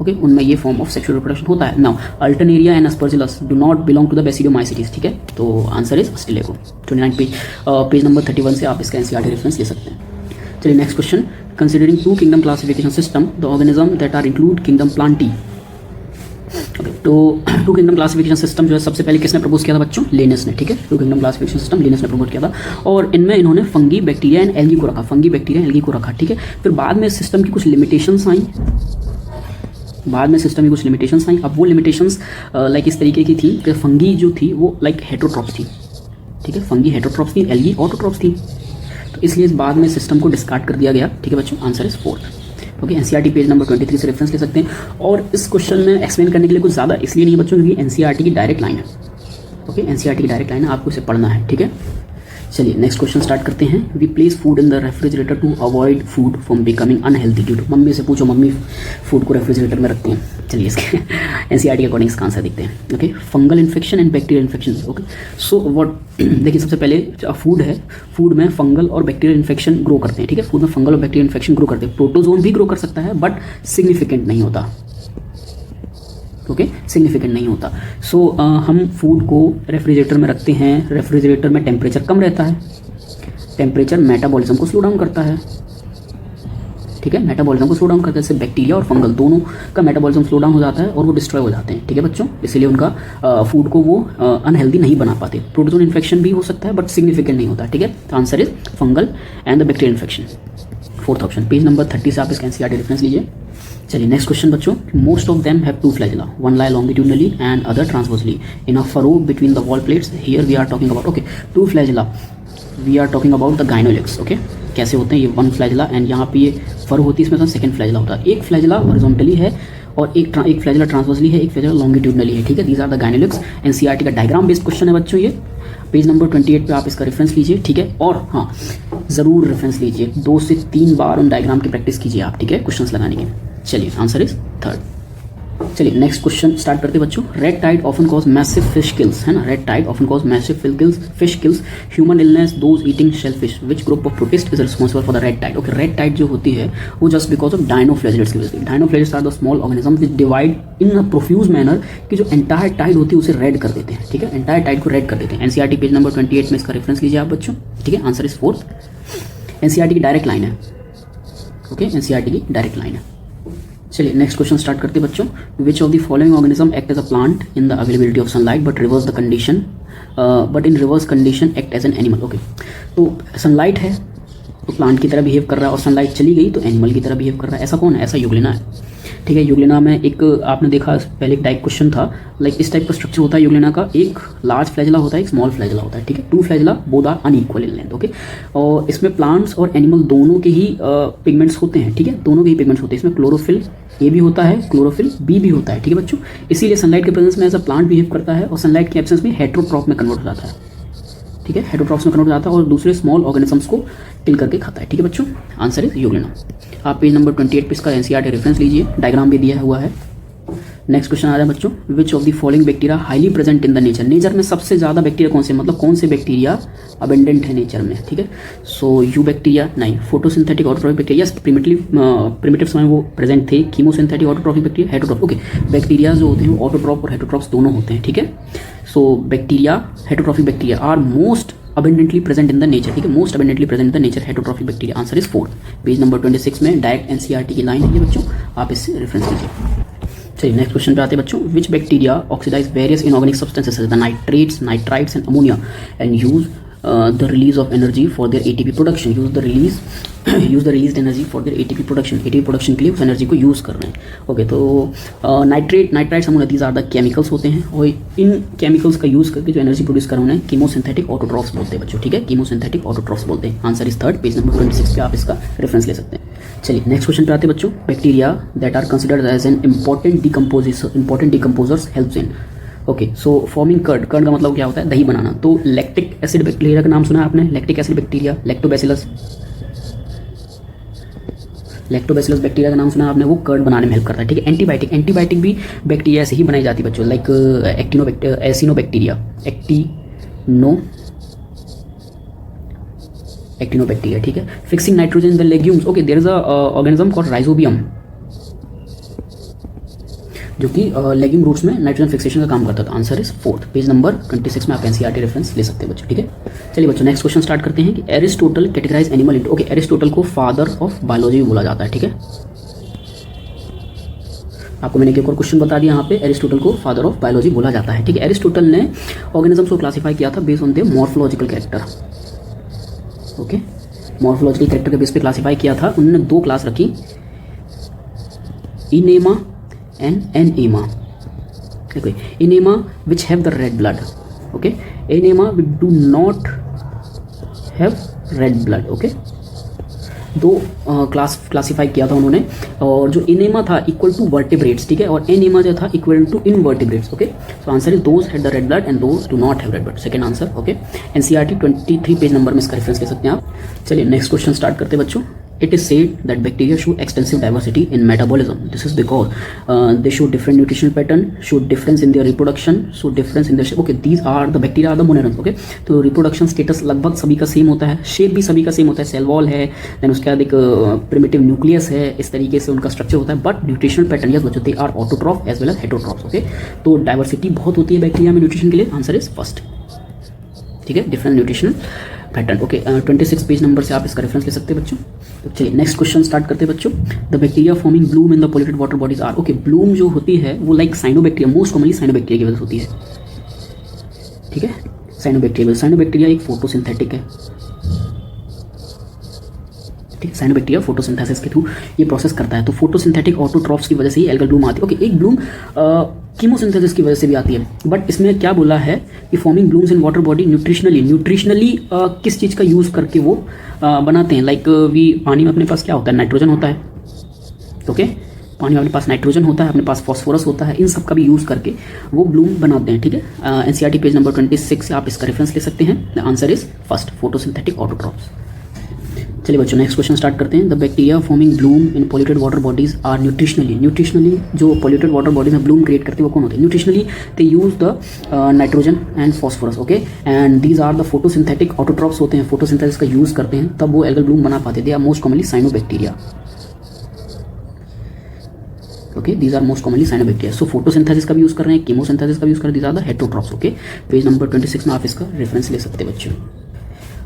ओके, उनमें ये फॉर्म ऑफ सेक्सुअल रिप्रोडक्शन होता है। Now alternaria and aspergillus do not belong to the basidiomycetes, ठीक है, तो answer is ustilago. 29 page number 31 से आप इसका एनसीईआरटी रेफरेंस ले सकते हैं। चलिए next question, considering 2 kingdom classification system the organism that are include kingdom plantae. तो 2 किंगडम क्लासिफिकेशन सिस्टम जो है सबसे पहले किसने प्रपोज किया था बच्चों? लिनस ने, ठीक है। 2 किंगडम क्लासिफिकेशन सिस्टम लिनस ने प्रपोज किया था और इनमें इन्होंने फंगी, बैक्टीरिया एंड एल्गी को रखा, फंगी, बैक्टीरिया, एल्गी को रखा, ठीक है। फिर बाद में सिस्टम की कुछ लिमिटेशंस आई, अब वो लिमिटेशंस लाइक इस तरीके की थी कि फंगी जो थी वो लाइक हेटरोट्रॉप्स थी, ठीक है, फंगी हेटरोट्रॉप्स थी, एल्गी ऑटोट्रॉप्स थी, तो इसलिए इस बाद में सिस्टम को डिस्कार्ड कर दिया गया, ठीक है बच्चों। Answer is 4th, okay. NCERT page number 23 से रेफरेंस ले सकते हैं। और इस क्वेश्चन में एक्सप्लेन करने के लिए कुछ ज़्यादा इसलिए नहीं बच्चों क्योंकि एनसीईआरटी की डायरेक्ट लाइन है, ओके, एनसीईआरटी की डायरेक्ट लाइन है, आपको इसे पढ़ना है, ठीक है। चलिए नेक्स्ट क्वेश्चन स्टार्ट करते हैं। We place food in the refrigerator to avoid food from becoming unhealthy due to. Mummy से पूछो, मम्मी फूड को रेफ्रिजरेटर में रखती हैं। चलिए इसके एनसीईआरटी के अकॉर्डिंग इसका आंसर देखते हैं, okay. Fungal infection and bacterial infection, okay. So what, देखिए सबसे पहले फूड है, फूड में फंगल और बैक्टीरियल इन्फेक्शन ग्रो करते हैं, ठीक है, फूड में फंगल और बैक्टीरियल इन्फेक्शन ग्रो करते हैं। प्रोटोजोन भी ग्रो कर सकता है बट सिग्निफिकेंट नहीं होता, ओके, सिग्निफिकेंट नहीं होता। सो हम फूड को रेफ्रिजरेटर में रखते हैं, रेफ्रिजरेटर में टेम्परेचर कम रहता है, टेम्परेचर मेटाबॉलिज्म को स्लो डाउन करता है, ठीक है, मेटाबॉलिज्म को स्लो डाउन करता है। जैसे बैक्टीरिया और फंगल दोनों का मेटाबॉलिज्म स्लो डाउन हो जाता है और वो डिस्ट्रॉय हो जाते हैं, ठीक है बच्चों, इसलिए उनका फूड को वो अनहेल्दी नहीं बना पाते। प्रोटोजोन इन्फेक्शन भी हो सकता है बट सिग्निफिकेंट नहीं होता, ठीक है, तो answer is fungal and the bacterial infection, 4th option. Page number 30 से आप इसका एनसीईआरटी रेफरेंस लीजिए। चलिए नेक्स्ट क्वेश्चन बच्चों, most of them have 2 flagella, one lie longitudinally and other transversely in a furrow between the wall plates. Here we are talking about, okay, 2 flagella, we are talking about the गाइनोलेक्स, okay. कैसे होते हैं ये 1 flagella and यहाँ पे ये फर होती है, इसमें 2nd फ्लैजिला होता है। एक फ्लैजिला हॉरिजॉन्टली है और एक फ्लैजिला ट्रांसवर्सली है, एक फ्लैजिला लॉन्गिट्यूडनली है, ठीक है। दीज आर द गाइनोलेक्स। एनसीईआरटी का डायग्राम बेस्ड क्वेश्चन है बच्चों ये, पेज नंबर 28 पे आप इसका रेफरेंस लीजिए, ठीक है। और हाँ, ज़रूर रेफरेंस लीजिए, 2 से 3 बार उन डायग्राम की प्रैक्टिस कीजिए आप, ठीक है, क्वेश्चंस लगाने की। चलिए आंसर इज 3rd। चलिए नेक्स्ट क्वेश्चन स्टार्ट करते बच्चों। Red tide often cause massive fish kills, है ना, red tide often cause massive fish kills human illness those eating shellfish, which group of protist is responsible for the red tide. Okay, red tide जो होती है वो just because of dinoflagellates की वजह से। Dinoflagellates are the small organism which divide in a profuse manner कि जो entire Tide होती है उसे रेड कर देते हैं, ठीक है, एंटायर टाइड को रेड कर देते हैं। एनसीईआरटी पेज नंबर 28 में इसका रेफरेंस लीजिए आप बच्चों, ठीक है। Answer is 4th। एनसीईआरटी की डायरेक्ट लाइन है, ओके, एनसीईआरटी की डायरेक्ट लाइन है। चलिए नेक्स्ट क्वेश्चन स्टार्ट करते बच्चों। Which of the following organism act as a plant in the availability of sunlight but reverse the condition, but in reverse condition act as an animal. Okay, तो sunlight है तो plant की तरह behave कर रहा है और सनलाइट चली गई तो एनिमल की तरह बिहेव कर रहा है। ऐसा कौन है? ऐसा यूग्लिना है, ठीक है। यूग्लिना में एक आपने देखा पहले एक टाइप क्वेश्चन था, लाइक इस टाइप का स्ट्रक्चर होता है यूग्लिना का, एक लार्ज फ्लैजिला होता है, एक स्मॉल फ्लैजिला होता है, ठीक है। 2 flagella both are unequal in length, okay. और इसमें प्लांट्स और एनिमल दोनों के ही पिगमेंट्स होते हैं, ठीक है, दोनों के ही पिगमेंट्स होते हैं। इसमें क्लोरोफिल ए भी होता है, क्लोरोफिल बी भी होता है, ठीक है बच्चों। इसीलिए सनलाइट के प्रेजेंस में एज अ प्लांट बिहेव करता है और सनलाइट के एब्सेंस में हेट्रोट्रॉप में कन्वर्ट हो जाता है, ठीक है, हेट्रोट्रॉप्स में कन्वर्ट हो जाता है और दूसरे स्मॉल ऑर्गेनिजम्स को किल करके खाता है, ठीक है बच्चों। Answer is Euglena. आप पेज नंबर 28 पे इसका एनसीईआरटी रेफरेंस लीजिए, डायग्राम भी दिया हुआ है। नेक्स्ट क्वेश्चन आ रहा है बच्चों, which of the following bacteria highly present in the nature. Nature में सबसे ज़्यादा बैक्टीरिया कौन से, मतलब कौन से बैक्टीरिया अबेंडेंट है नेचर में, ठीक है। सो यू बैक्टीरिया नहीं, फोटोसिंथेटिक ऑटोट्रॉफिक बैक्टीरिया, प्रिमिटिव समय वो प्रेजेंट थे। Chemosynthetic autotrophic bacteria, heterotroph, okay. Bacteria जो होते हैं वो ऑटोट्रॉफ और हेटरोट्रॉफ्स दोनों होते हैं, ठीक है। So bacteria, heterotrophic bacteria are most abundantly present in the nature, ठीक है, most abundantly present in the nature heterotrophic bacteria. Answer is 4th। Page number 26 में डायरेक्ट एनसीईआरटी की लाइन है ये बच्चों, आप इससे रेफरेंस लीजिए। चलिए नेक्स्ट क्वेश्चन पे आते हैं बच्चों। Which bacteria oxidize various inorganic substances the nitrates, nitrites and ammonia and use the release of energy for their ATP production, use the released energy for their ATP production, ATP production के लिए उस energy को use कर रहे हैं, okay. तो nitrites ammonia these are the chemicals होते हैं और इन केमिकल्स का यूज़ करके जो एनर्जी प्रोड्यूस कर रहे हैं कीमोसिंथेटिक ऑटोट्रॉफ्स बोलते हैं बच्चों, ठीक है, कीमोसिंथेटिक ऑटोट्रॉफ्स बोलते हैं। Answer is 3rd। Page number 26 पे आप इसका रेफरेंस ले सकते हैं। चलिए नेक्स्ट क्वेश्चन पे आते हैं बच्चों। Bacteria that are considered as an important decomposers helps in, okay, so forming curd, curd का मतलब क्या होता है? दही बनाना। तो लैक्टिक एसिड बैक्टीरिया का नाम सुना है आपने? Lactic acid bacteria, lactobacillus, lactobacillus bacteria का नाम सुना है आपने? वो कर्ड बनाने में हेल्प करता है, ठीक है। एंटीबायोटिक, एंटीबायोटिक भी बैक्टीरिया से ही बनाई जाती है बच्चों, लाइक एसिनोबैक्टीरिया, एक्टिनोबैक्टीरिया, ठीक है। Fixing nitrogen in the legumes, okay, there is a organism called rhizobium, जो कि लेग्यूम रूट्स में नाइट्रोजन फिक्सेशन का काम करता था। Answer is 4th, page number 26 में आप एनसीईआरटी रेफरेंस ले सकते हैं बच्चों, ठीक है। चलिए बच्चों, नेक्स्ट क्वेश्चन स्टार्ट करते हैं कि Aristotle categorize animal into, okay, Aristotle को फादर ऑफ बायोलॉजी बोला जाता है, ठीक है। आपको मैंने एक और क्वेश्चन बता दिया यहाँ पे, एरिस्टोटल को फादर ऑफ बायोलॉजी बोला जाता है, ठीक है। एरिस्टोटल ने ऑर्गेनिजम्स को क्लासीफाई किया था based on the morphological character, okay, morphological character के बेस पे क्लासीफाई किया था। उन्होंने 2 क्लास रखी, enema and enema, okay, enema which have the red blood, okay, enema which do not have red blood, okay, 2 classify किया था उन्होंने। और जो इनेमा था इक्वल टू वर्टिब्रेट्स, ठीक है, और एनेमा जो था equal to invertebrates, okay. So answer is those had the red blood and those do not have red blood, second answer, okay. NCERT 23 page number में इसका रेफरेंस ले सकते हैं आप। चलिए नेक्स्ट क्वेश्चन स्टार्ट करते हैं बच्चों। It is said that bacteria show extensive diversity in metabolism. This is because they show different nutritional pattern, show difference in their reproduction, show difference in their shape. Okay, these are the bacteria are the monerans. Okay, तो reproduction status लगभग सभी का same होता है, shape भी सभी का same होता है, सेल वॉल है, देन उसके बाद एक प्रिमिटिव न्यूक्लियस है, इस तरीके से उनका स्ट्रक्चर होता है। बट न्यूट्रिशनल पैटर्न, यस बच्चों, they are autotroph as well as heterotrophs, okay. तो डाइवर्सिटी बहुत होती है बैक्टीरिया में न्यूट्रिशन के लिए, आंसर इज फर्स्ट, ठीक है, different nutritional pattern, okay. 26 page number से आप इसका रेफरेंस ले सकते हैं बच्चों। तो चलिए नेक्स्ट क्वेश्चन स्टार्ट करते हैं बच्चों। The bacteria forming bloom in the polluted water bodies are, okay, bloom जो होती है वो like cyanobacteria, most commonly cyanobacteria की वजह से होती है, ठीक है। साइनोबैक्टीरिया एक फोटोसिंथेटिक है, ठीक है। साइनोबैक्टीरिया फोटोसिंथेसिस के थ्रू ये प्रोसेस करता है, तो फोटोसिंथेटिक ऑटोट्रॉफ्स की वजह से ही एल्गल ब्लूम आती है, ओके। एक ब्लूम कीमोसिंथेसिस की वजह से भी आती है, बट इसमें क्या बोला है कि forming blooms in water body nutritionally किस चीज़ का यूज़ करके वो बनाते हैं, लाइक पानी में अपने पास क्या होता है? नाइट्रोजन होता है, ओके, पानी में अपने पास नाइट्रोजन होता है, अपने पास फॉस्फोरस होता है, इन सब का भी यूज़ करके वो ब्लूम बनाते हैं, ठीक है। एनसीईआरटी पेज नंबर 26 से आप इसका रेफरेंस ले सकते हैं। The answer is first, photosynthetic autotrophs. चलिए बच्चों नेक्स्ट क्वेश्चन स्टार्ट करते हैं। The bacteria forming bloom in polluted water bodies are nutritionally जो पोल्यूटेड वाटर बॉडीज में ब्लूम क्रिएट करते हैं वो कौन होते हैं? Nutritionally they use the nitrogen and phosphorus, okay, and these are the photosynthetic autotrophs होते हैं, फोटोसिंथेसिस का यूज करते हैं तब वो एल्गल ब्लूम बना पाते हैं। They are most commonly cyanobacteria, okay, these are most commonly cyanobacteria. So photosynthesis का भी यूज कर रहे हैं, कीमोसिंथेसिस का भी यूज कर रहे हैं, these are the heterotrophs, okay. Page number 26 में आप इसका रेफरेंस ले सकते हैं बच्चों,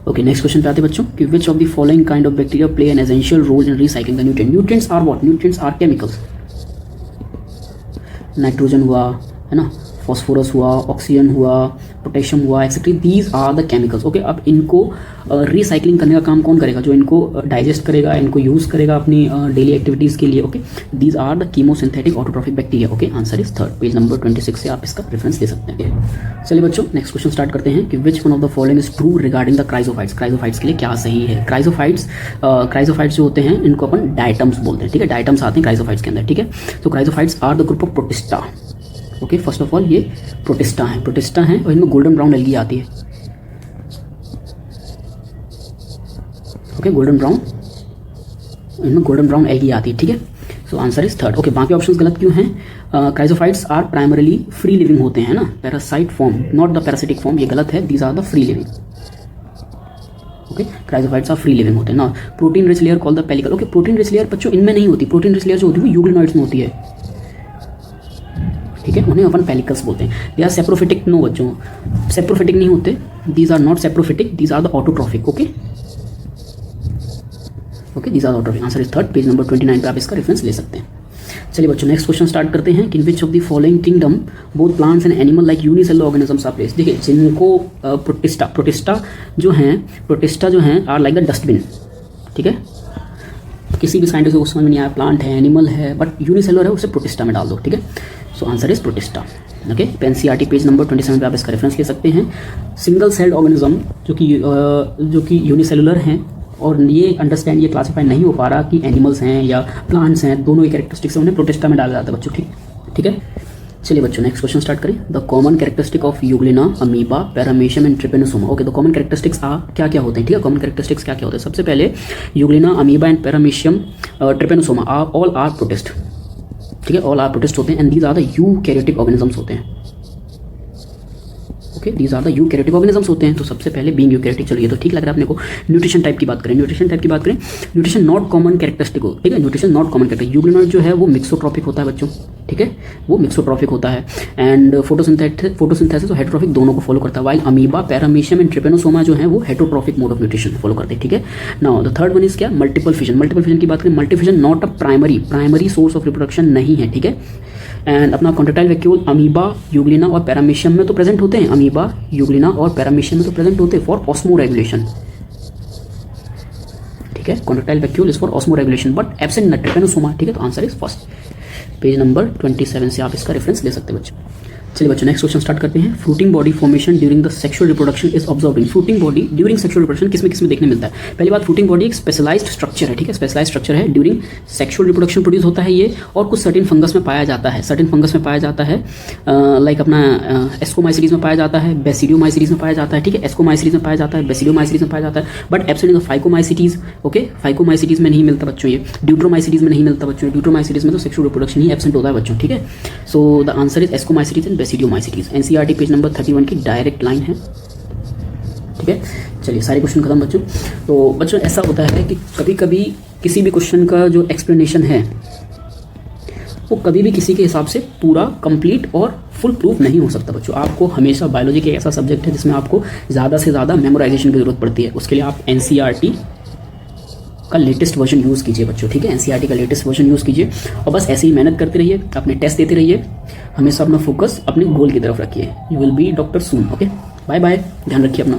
ओके। नेक्स्ट क्वेश्चन पे आते हैं बच्चों कि which of the following kind of bacteria play an essential role in recycling the nutrient? Nutrients are what? Nutrients are chemicals, nitrogen हुआ, है ना, फॉस्फोरस हुआ, ऑक्सीजन हुआ, पोटेशियम हुआ, etcetera, these are the chemicals, okay. अब इनको recycling करने का काम कौन करेगा? जो इनको डाइजेस्ट करेगा, इनको यूज करेगा अपनी डेली एक्टिविटीज के लिए, okay. These are the chemosynthetic autotrophic bacteria, okay. Answer is third, page number 26 से आप इसका रेफरेंस ले सकते हैं। चलिए बच्चों नेक्स्ट क्वेश्चन स्टार्ट करते हैं कि which one of the following is true regarding the chrysophytes? Chrysophytes के लिए क्या सही है? क्राइजोफाइट्स जो होते हैं इनको अपन डायटम्स बोलते हैं, ठीक है। डायटम्स आते हैं क्राइजोफाइट्स के अंदर, ठीक है। तो chrysophytes are the group of protista, okay. First of all ये प्रोटिस्टा हैं और इनमें गोल्डन ब्राउन एल्गी आती है, ओके, गोल्डन ब्राउन एल्गी आती है, ठीक है। So answer is third, okay. बाकी ऑप्शंस गलत क्यों हैं? Chrysophytes are primarily free living होते हैं ना, parasite form, not the parasitic form, ये गलत है। These are the free living, okay. Chrysophytes are free living होते हैं ना। Protein rich layer called the pellicle, okay. Protein rich layer बच्चों इनमें नहीं होती, प्रोटीन रिच लेयर जो होती है वो यूग्लिनॉइड्स में होती है, ठीक है, उन्हें अपन पेलिकल्स बोलते हैं। दे आर सेप्रोफिटिक, नो बच्चों, सेप्रोफिटिक नहीं होते, these are not saprophytic, these are the autotrophic, okay, okay, these are autotrophic. Answer is third, page number 29 पे आप इसका रेफरेंस ले सकते हैं। चलिए बच्चों नेक्स्ट क्वेश्चन स्टार्ट करते हैं कि in which of the following kingdom both plants and animal like unicellular organisms are placed? देखिए जिनको प्रोटिस्टा जो हैं आर लाइक द डस्टबिन, ठीक है। किसी भी साइंटिस्ट को समझ में नहीं आया, प्लांट है, एनिमल है, बट यूनिसेलुलर है, उसे प्रोटिस्टा में डाल दो, ठीक है। So answer is protista, okay. NCERT page number 27 पे आप इसका रेफरेंस ले सकते हैं। सिंगल सेल्ड ऑर्गेनिज्म जो कि यूनिसेलुलर हैं और ये अंडरस्टैंड, ये क्लासीफाई नहीं हो पा रहा कि एनिमल्स हैं या प्लांट्स हैं, दोनों ही कैरेक्टरिस्टिक्स हैं, उन्हें प्रोटिस्टा में डाला जाता है बच्चों, ठीक है। चलिए बच्चों नेक्स्ट क्वेश्चन स्टार्ट करें। The common characteristic of Euglena, amoeba, paramecium and Trypanosoma. Okay, the common characteristics क्या क्या होते हैं, ठीक है। कॉमन कैरेक्टरिस्टिक्स क्या क्या होते हैं? सबसे पहले euglena, amoeba and paramecium trypanosoma all are protist, ठीक है, ऑल आर प्रोटिस्ट होते हैं and these are the eukaryotic organisms होते हैं। Okay, these are the eukaryotic organisms होते हैं। तो सबसे पहले बीइंग यूकैरियोटिक, चलिए तो ठीक लग रहा है अपने को। न्यूट्रिशन टाइप की बात करें, न्यूट्रिशन नॉट कॉमन कैरेक्टरिस्टिक हो, ठीक है। Nutrition not common characteristic, euglenoid जो है वो मिक्सोट्रॉपिक होता है बच्चों, ठीक है, वो मिक्सोट्रॉपिक होता है एंड फोटोसिंथेसिस और हेटेरोट्रॉपिक दोनों को फॉलो करता है। While amoeba, paramecium and Trypanosoma जो है वो heterotrophic mode of nutrition follow करते हैं, ठीक है। Now the third one is क्या? मल्टीपल फिजन की बात करें, multiple not a primary source of reproduction नहीं है, ठीक है। एंड अपना कॉन्ट्रेक्टाइल वैक्यूल अमीबा, यूग्लिना और पैरामीशियम में तो प्रेजेंट होते हैं, अमीबा, यूग्लिना और पैरामीशियम में तो प्रेजेंट होते हैं फॉर ऑस्मोरेगुलेशन, ठीक है। Contractile vacuole is for osmoregulation but absent in Trypanosoma, ठीक है। तो answer is first. Page number 27 से आप इसका रेफरेंस ले सकते हैं बच्चों। चलिए बच्चों नेक्स्ट क्वेश्चन स्टार्ट करते हैं। Fruiting body formation during the sexual reproduction is observed in. Fruiting body during sexual reproduction किसमें देखने मिलता है? पहली बात, फ्रूटिंग बॉडी एक स्पेशलाइज्ड स्ट्रक्चर है, ठीक है, स्पेशलाइज्ड स्ट्रक्चर है। ड्यूरिंग सेक्सुअल रिप्रोडक्शन प्रोड्यूस होता है ये, और कुछ सर्टेन फंगस में पाया जाता है, लाइक अपना एस्कोमाइसिटीज में पाया जाता है, बेसिडियोमाइसिटीज में पाया जाता है, ठीक है। एस्कोमाइसिटीज में पाया जाता है, बेसिडियोमाइसिटीज में पाया जाता है, but absent in the phycomycetes. Okay, phycomycetes में नहीं मिलता बच्चों ये, ड्यूट्रोमाइसिटीज में नहीं मिलता बच्चों, ड्यूट्रोमाइसिटीज में तो सेक्सुअल रिप्रोडक्शन ही एब्सेंट होता है बच्चों, ठीक है। So the answer is ascomycetes and basidiomycetes. NCERT page number 31 की डायरेक्ट लाइन है, ठीक है। चलिए सारे क्वेश्चन खत्म बच्चों। तो बच्चों ऐसा होता है कि कभी कभी किसी भी क्वेश्चन का जो एक्सप्लेनेशन है वो कभी भी किसी के हिसाब से पूरा कंप्लीट और फुल प्रूफ नहीं हो सकता बच्चों। आपको हमेशा बायोलॉजी के ऐसा सब्जेक्ट है जिसमें आपको ज़्यादा से ज़्यादा मेमोराइजेशन की जरूरत पड़ती है। उसके लिए आप एनसीईआरटी का लेटेस्ट वर्जन यूज़ कीजिए बच्चों, ठीक है। एनसीईआरटी का लेटेस्ट वर्जन यूज़ कीजिए और बस ऐसे ही मेहनत करते रहिए, अपने टेस्ट देते रहिए, हमेशा अपना फोकस अपने गोल की तरफ रखिए। You will be doctor soon. Okay, bye bye, ध्यान रखिए अपना।